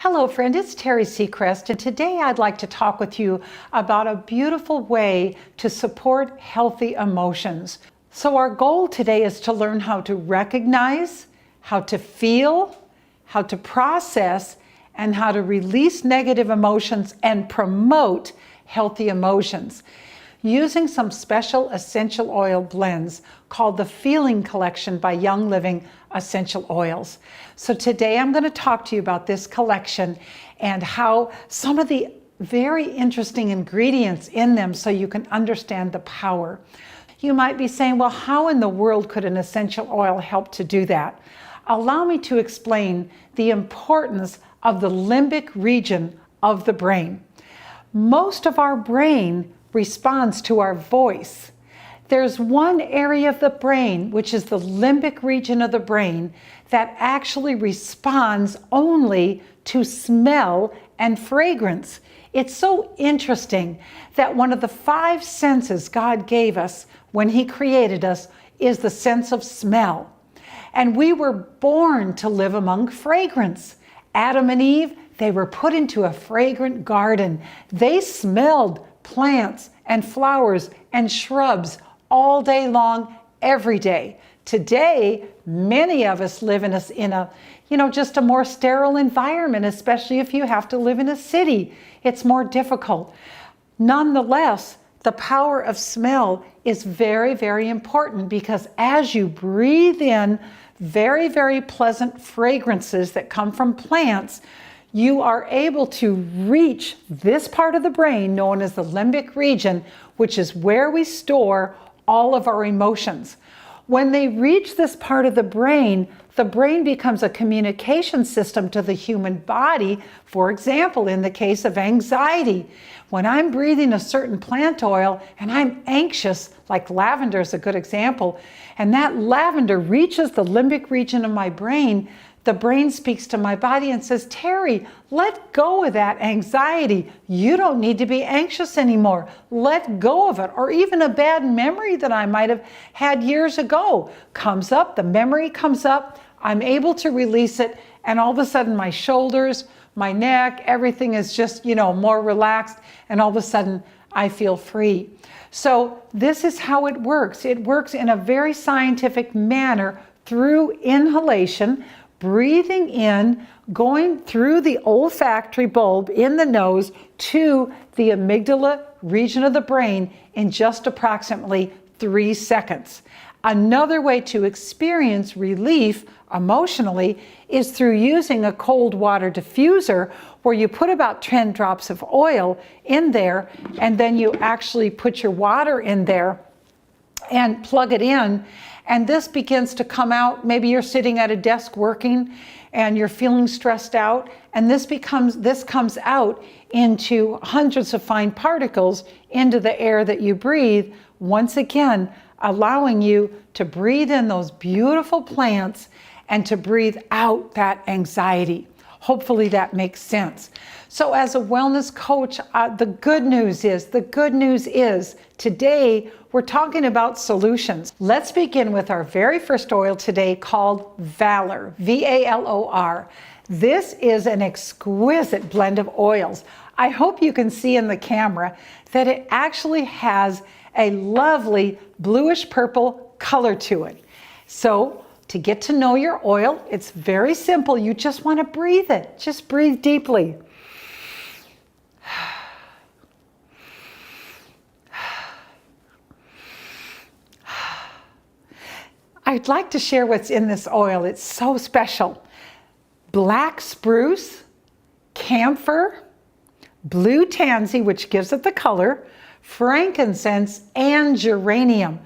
Hello friend, it's Teri Secrest, and today I'd like to talk with you about a beautiful way to support healthy emotions. So our goal today is to learn how to recognize, how to feel, how to process, and how to release negative emotions and promote healthy emotions using some special essential oil blends called the Feeling Collection by Young Living Essential Oils. So today I'm going to talk to you about this collection and how some of the very interesting ingredients in them so you can understand the power. You might be saying, well, how in the world could an essential oil help to do that? Allow me to explain the importance of the limbic region of the brain. Most of our brain responds to our voice. There's one area of the brain, which is the limbic region of the brain, that actually responds only to smell and fragrance. It's so interesting that one of the 5 senses God gave us when He created us is the sense of smell. And we were born to live among fragrance. Adam and Eve, they were put into a fragrant garden. They smelled plants and flowers and shrubs all day long, every day. Today, many of us live in a just a more sterile environment, especially if you have to live in a city. It's more difficult. Nonetheless, the power of smell is very, very important because as you breathe in very, very pleasant fragrances that come from plants, you are able to reach this part of the brain known as the limbic region, which is where we store all of our emotions. When they reach this part of the brain becomes a communication system to the human body. For example, in the case of anxiety, when I'm breathing a certain plant oil and I'm anxious, like lavender is a good example, and that lavender reaches the limbic region of my brain, the brain speaks to my body and says, Teri, let go of that anxiety. You don't need to be anxious anymore. Let go of it. Or even a bad memory that I might have had years ago comes up, the memory comes up, I'm able to release it, and all of a sudden my shoulders, my neck, everything is just, more relaxed, and all of a sudden I feel free. So this is how it works. It works in a very scientific manner through inhalation, breathing in, going through the olfactory bulb in the nose to the amygdala region of the brain in just approximately 3 seconds. Another way to experience relief emotionally is through using a cold water diffuser where you put about 10 drops of oil in there and then you actually put your water in there and plug it in. And this begins to come out. Maybe you're sitting at a desk working and you're feeling stressed out, and this comes out into hundreds of fine particles into the air that you breathe, once again allowing you to breathe in those beautiful plants and to breathe out that anxiety. Hopefully that makes sense. So as a wellness coach, the good news is today we're talking about solutions. Let's begin with our very first oil today called Valor, V-A-L-O-R. This is an exquisite blend of oils. I hope you can see in the camera that it actually has a lovely bluish purple color to it. So to get to know your oil, it's very simple. You just want to breathe it. Just breathe deeply. I'd like to share what's in this oil. It's so special. Black spruce, camphor, blue tansy, which gives it the color, frankincense, and geranium.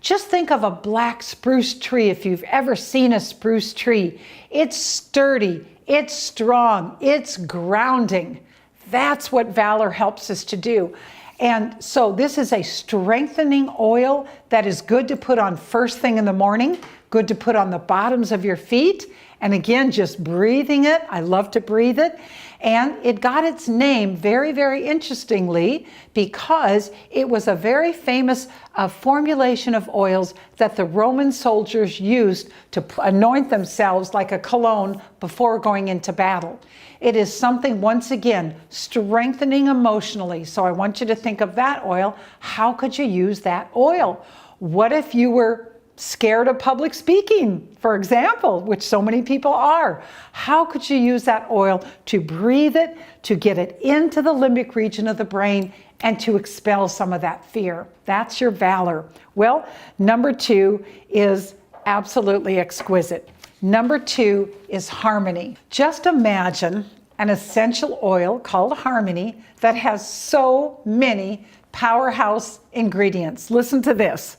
Just think of a black spruce tree if you've ever seen a spruce tree. It's sturdy, it's strong, it's grounding. That's what Valor helps us to do. And so this is a strengthening oil that is good to put on first thing in the morning, good to put on the bottoms of your feet, And again, just breathing it, I love to breathe it. And it got its name very, very interestingly because it was a very famous formulation of oils that the Roman soldiers used to anoint themselves like a cologne before going into battle. It is something, once again, strengthening emotionally. So I want you to think of that oil. How could you use that oil? What if you were scared of public speaking, for example, which so many people are? How could you use that oil to breathe it, to get it into the limbic region of the brain, and to expel some of that fear? That's your valor. Well, number 2 is absolutely exquisite. Number 2 is harmony. Just imagine an essential oil called Harmony that has so many powerhouse ingredients. Listen to this: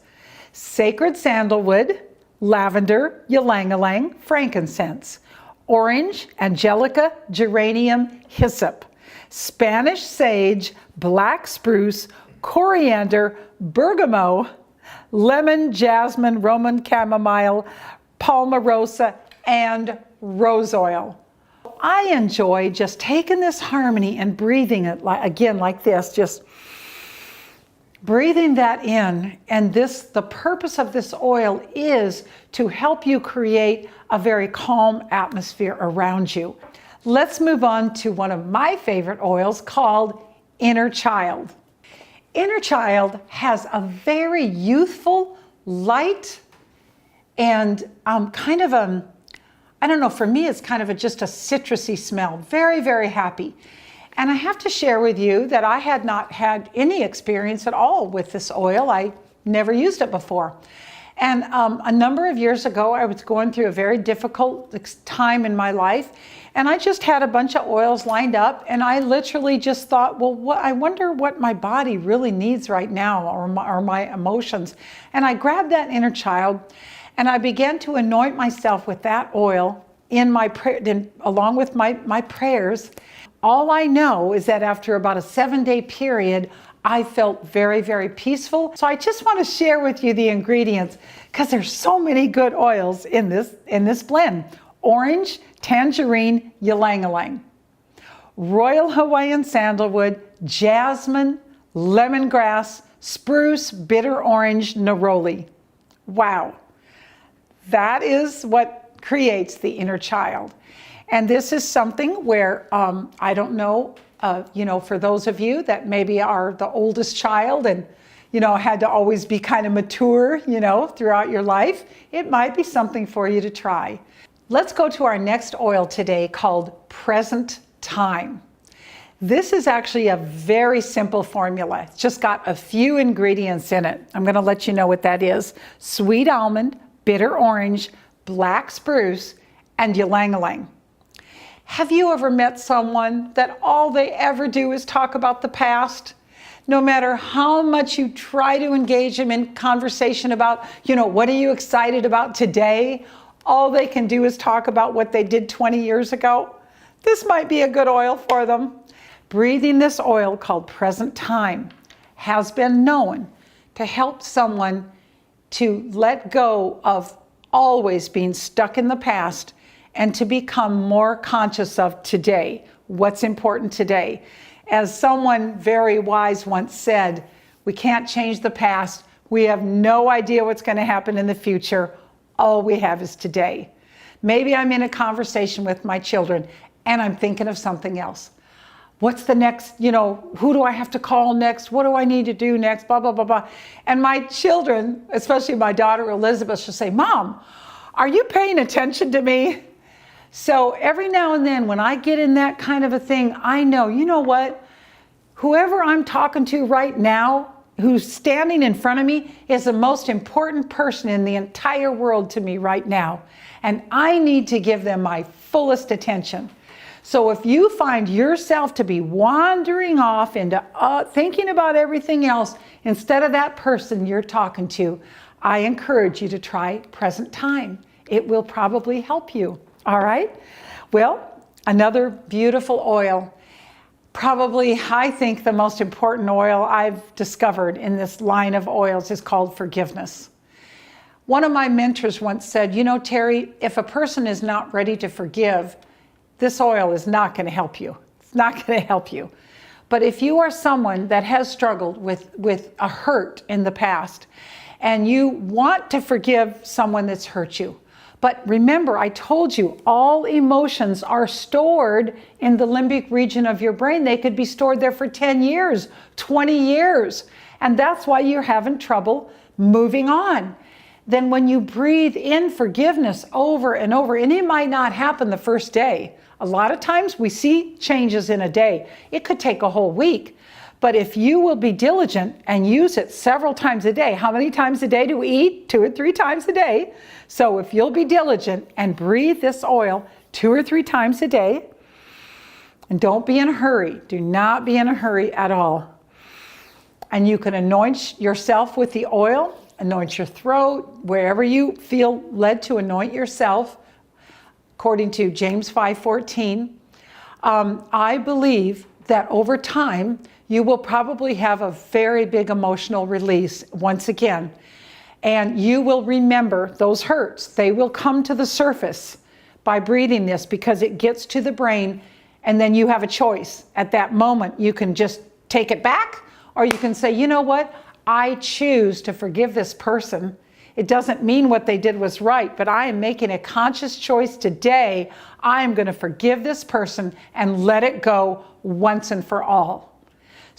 sacred sandalwood, lavender, ylang-ylang, frankincense, orange, angelica, geranium, hyssop, Spanish sage, black spruce, coriander, bergamot, lemon, jasmine, Roman chamomile, palmarosa, and rose oil. I enjoy just taking this Harmony and breathing it like this, just breathing that in. And the purpose of this oil is to help you create a very calm atmosphere around you. Let's move on to one of my favorite oils called Inner Child. Inner Child has a very youthful, light, and kind of I don't know, for me it's kind of just a citrusy smell. Very, very happy. And I have to share with you that I had not had any experience at all with this oil. I never used it before. And a number of years ago, I was going through a very difficult time in my life. And I just had a bunch of oils lined up. And I literally just thought, well, I wonder what my body really needs right now, or my emotions. And I grabbed that Inner Child and I began to anoint myself with that oil along with my prayers. All I know is that after about a 7-day period, I felt very, very peaceful. So I just want to share with you the ingredients because there's so many good oils in this blend. Orange, tangerine, ylang-ylang, royal Hawaiian sandalwood, jasmine, lemongrass, spruce, bitter orange, neroli. Wow. That is what creates the Inner Child. And this is something where, I don't know, for those of you that maybe are the oldest child and, had to always be kind of mature, throughout your life, it might be something for you to try. Let's go to our next oil today called Present Time. This is actually a very simple formula. It's just got a few ingredients in it. I'm going to let you know what that is. Sweet almond, bitter orange, black spruce, and ylang-ylang. Have you ever met someone that all they ever do is talk about the past? No matter how much you try to engage them in conversation about, what are you excited about today? All they can do is talk about what they did 20 years ago. This might be a good oil for them. Breathing this oil called Present Time has been known to help someone to let go of always being stuck in the past and to become more conscious of today, what's important today. As someone very wise once said, we can't change the past. We have no idea what's going to happen in the future. All we have is today. Maybe I'm in a conversation with my children and I'm thinking of something else. What's the next, who do I have to call next? What do I need to do next? Blah, blah, blah, blah. And my children, especially my daughter Elizabeth, she'll say, Mom, are you paying attention to me? So every now and then when I get in that kind of a thing, I know, you know what? Whoever I'm talking to right now, who's standing in front of me, is the most important person in the entire world to me right now. And I need to give them my fullest attention. So if you find yourself to be wandering off into thinking about everything else instead of that person you're talking to, I encourage you to try Present Time. It will probably help you. All right? Well, another beautiful oil. Probably, I think, the most important oil I've discovered in this line of oils is called forgiveness. One of my mentors once said, you know, Teri, if a person is not ready to forgive, this oil is not going to help you. It's not going to help you. But if you are someone that has struggled with a hurt in the past, and you want to forgive someone that's hurt you, but remember, I told you, all emotions are stored in the limbic region of your brain. They could be stored there for 10 years, 20 years. And that's why you're having trouble moving on. Then when you breathe in forgiveness over and over, and it might not happen the first day. A lot of times we see changes in a day. It could take a whole week. But if you will be diligent and use it several times a day, how many times a day do we eat? 2 or 3 times a day. So if you'll be diligent and breathe this oil 2 or 3 times a day, and don't be in a hurry. Do not be in a hurry at all. And you can anoint yourself with the oil, anoint your throat, wherever you feel led to anoint yourself, according to James 5:14. I believe that over time, you will probably have a very big emotional release once again. And you will remember those hurts. They will come to the surface by breathing this, because it gets to the brain, and then you have a choice. At that moment, you can just take it back, or you can say, you know what? I choose to forgive this person. It doesn't mean what they did was right, but I am making a conscious choice today. I am going to forgive this person and let it go once and for all.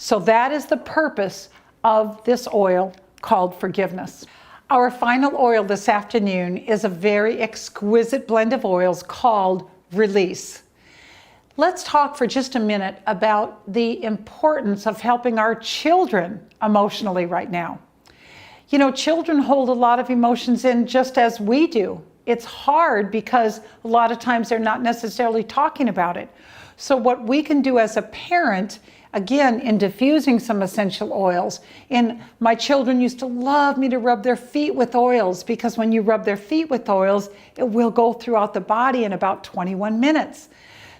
So that is the purpose of this oil called forgiveness. Our final oil this afternoon is a very exquisite blend of oils called Release. Let's talk for just a minute about the importance of helping our children emotionally right now. You know, children hold a lot of emotions in just as we do. It's hard because a lot of times they're not necessarily talking about it. So what we can do as a parent, again, in diffusing some essential oils, my children used to love me to rub their feet with oils, because when you rub their feet with oils, it will go throughout the body in about 21 minutes.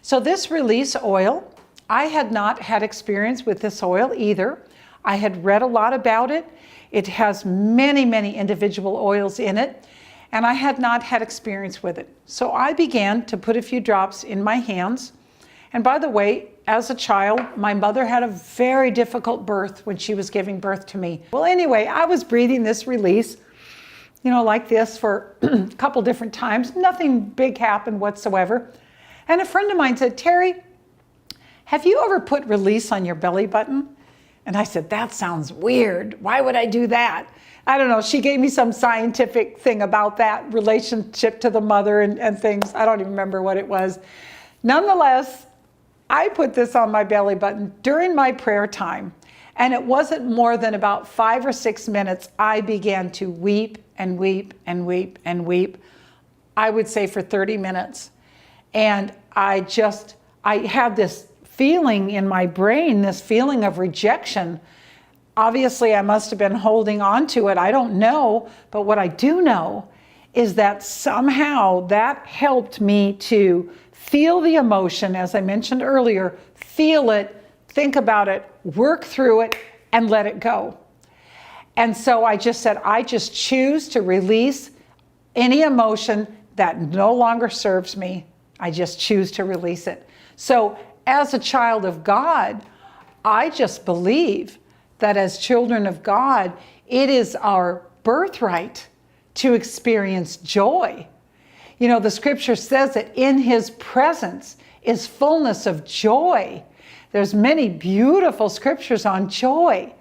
So this Release oil, I had not had experience with this oil either. I had read a lot about it. It has many, many individual oils in it, and I had not had experience with it. So I began to put a few drops in my hands. And by the way, as a child, my mother had a very difficult birth when she was giving birth to me. Well, anyway, I was breathing this Release, you know, like this for a couple different times. Nothing big happened whatsoever. And a friend of mine said, Teri, have you ever put Release on your belly button? And I said, that sounds weird. Why would I do that? I don't know. She gave me some scientific thing about that relationship to the mother and things. I don't even remember what it was. Nonetheless, I put this on my belly button during my prayer time. And it wasn't more than about 5 or 6 minutes. I began to weep and weep and weep and weep. I would say for 30 minutes. And I had this feeling in my brain, this feeling of rejection. Obviously, I must have been holding on to it. I don't know. But what I do know is that somehow that helped me to feel the emotion, as I mentioned earlier, feel it, think about it, work through it, and let it go. And so I just said, I just choose to release any emotion that no longer serves me. I just choose to release it. So as a child of God, I just believe that as children of God, it is our birthright to experience joy. You know, the scripture says that in his presence is fullness of joy. There's many beautiful scriptures on joy.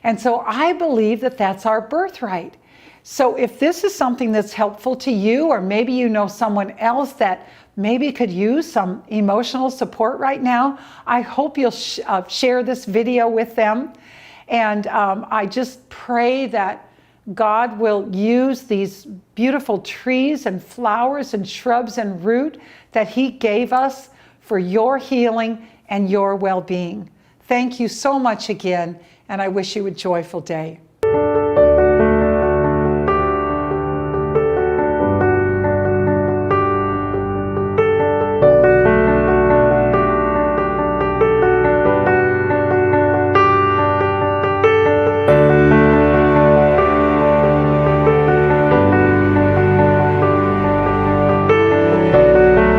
And so I believe that that's our birthright. So if this is something that's helpful to you, or maybe you know someone else that maybe could use some emotional support right now, I hope you'll share this video with them. And I just pray that God will use these beautiful trees and flowers and shrubs and root that he gave us for your healing and your well-being. Thank you so much again, and I wish you a joyful day.